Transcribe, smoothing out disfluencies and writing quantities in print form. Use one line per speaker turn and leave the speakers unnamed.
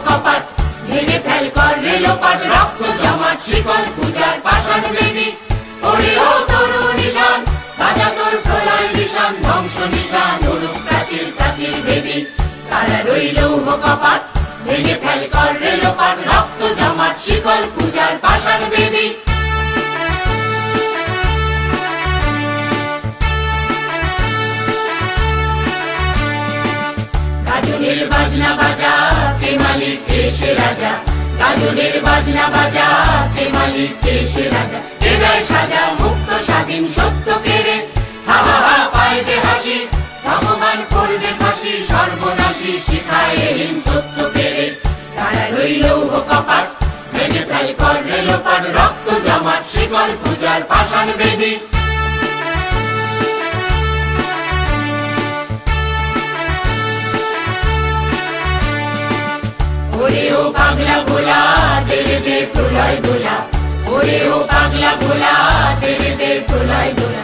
কপাট, ভেঙে ফেল কর রেলোপাট, রক্ত জমাট শিকল পূজার পাষাণ বেদী। ওরে ও তরু নিশান, বাজা তোর প্রলয় নিশান, ধ্বংস নিশান উড়ুক প্রাচীর প্রাচীর বেদী। তারা রইল কপাট, ভেঙে ফেল কর রেলোপাট, রক্ত জমাট শিকল পূজার পাষাণ বেদী। গাজনের বাজনা বাজা, কে মালিক কে সে রাজা, গাজনের বাজনা বাজা, কে মালিক কে সে রাজা। এ দেয় সাজা মুক্ত স্বাধীন সত্য কেড়ে, হা হা হা পায় যে হাসি, ভগবান করবে ফাঁসি, সর্বনাশী শিখায় হীন তত্ত্ব কেড়ে। তারা রইল কপাট, ভেঙে ফেল কর রেলোপাট, রক্ত জমাট শিকল পূজার পাষাণ বেদী। ওরে ও পাগলা ভোলা, তেরে দে প্রলয় দোলা, ওরে ও পাগলা ভোলা, তেরে দে প্রলয় দোলা।